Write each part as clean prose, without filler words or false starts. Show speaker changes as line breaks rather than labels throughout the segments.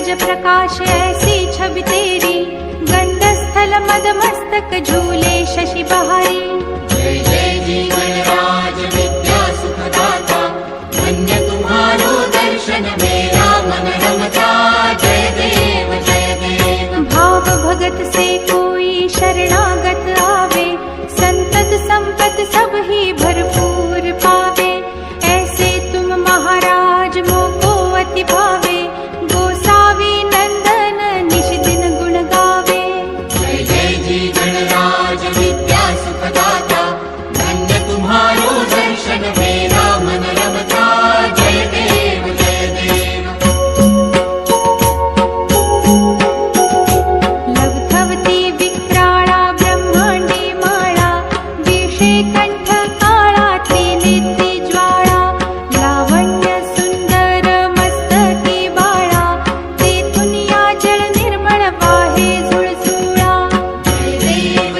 तेज प्रकाश ऐसी छवि तेरी, गंधस्थल मदमस्तक झूले शशि बहारी।
जय जय जी गणराज विद्या सुखदाता, धन्य तुम्हारो दर्शन मेरा मन रमता। जय देव जय देव।
भाव भगत से कोई शरणागत आवे, संतत संपत सब ही भरपूर पावे। ऐसे तुम महाराज मोको अति भावे, गोसावी नंदन निश दिन गुण गावे।
जय जय जी गणराज विद्या सुखदाता, धन्य तुम्हारो दर्शन मेरा मन रमता। जय देव जय देव।
लवथवती विक्राळा ब्रह्मांडी माळा, विषे कंठ काळा त्रिनेत्री ज्वाळा। लावण्य सुंदर मस्तकी बाळा, तेथून या जल निर्मळ वाहे झुळझुळा।
जय देव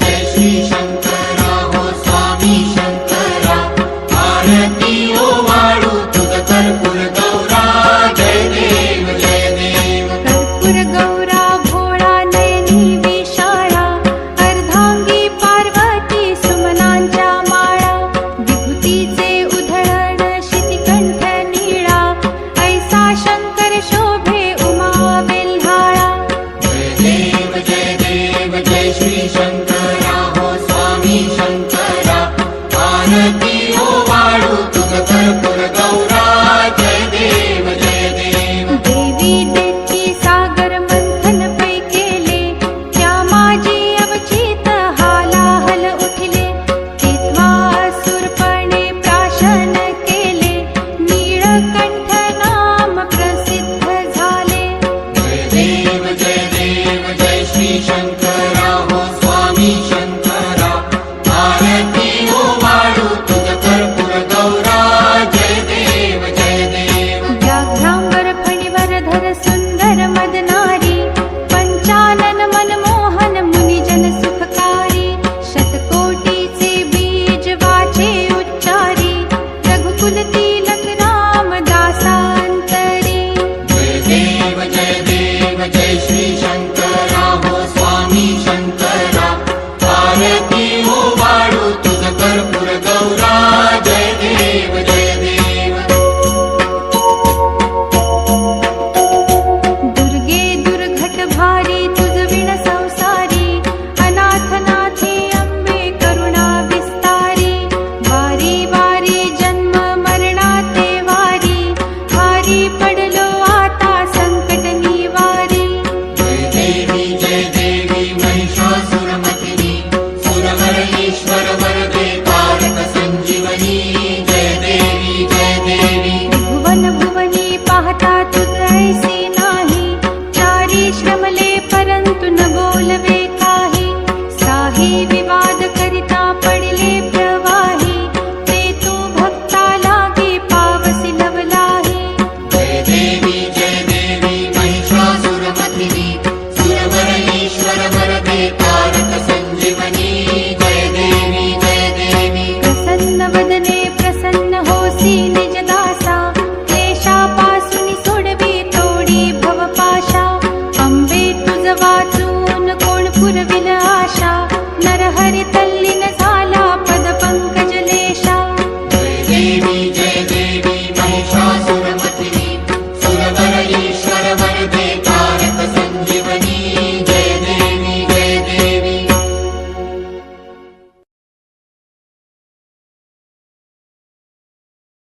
जय श्री शंकरा हो स्वामी शंकरा, आरती ओवाळू तुझ कर्पूर गौरा। जय देव जय देव।
कर्पूर गौरा भोळा नयनी विशाळा, अर्धांगी पार्वती सुमनांच्या माळा। विभूतीचे उधळण शितिकंठ नीळा, ऐसा शंकर शोभे उमा वेल्हाळा।
जय देव जय श्री शंकरा हो स्वामी शंकरा, आरती ओवाळू तुझ कर्पूर गौरा। जय देव जय देव।
देवी देती सागर मंथन पै केले, त्या माझी अवचित हालाहल उठले। तेव्हा असुरपणे प्राशन केले, नीळकंठ नाम प्रसिद्ध झाले।
जय देव जय श्री शंकरा हो स्वामी शंकरा, आरती ओवाळू तुझ कर्पूर गौरा। जय देव जय देव।
व्याघ्रांबर फणीवर सुंदर मदनारी, पंचानन मनमोहन मुनिजन सुखकारी। शतकोटीचे बीज वाचे उच्चारी, रघुकुल तिलक राम दासांतरी।
जय देव जय श्री शंकरा हो स्वामी शंकरा, आरती ओवाळू तुझ कर्पूर गौरा। जय देव जय देव।
दुर्गे दुर्घट भारी तुझ विण संसारी, अनाथनाथे अंबे करुणा विस्तारी। वारी वारी जन्म मरणाते वारी, भारी पडलो आता संकट निवारी।
जय देवी महिषासुरमर्दिनी, सुरवर ईश्वर वरदे तारक संजीवनी। जय देवी जय देवी।
भुवन भुवनी पाहता तुझ ऐसी नाही, चारी श्रमले परंतु न बोलवे काही। साही विवाद करिता पडले प्रवाही, ते तू भक्ता लागे पावसी लवलाही।
जय देवी महिषासुरमर्दिनी, सुरवर ईश्वर वरदे तारक संजीवनी। जय देवी जय देवी।
प्रसन्न वदने प्रसन्न होसी निज दासा, क्लेशापासून सोडवी तोडी भवपाशा। अंबे तुझ वाचून कोण पुरविल आशा, नरहरी तल्लीन झाला पद पंकज लेशा।
जय देवी जय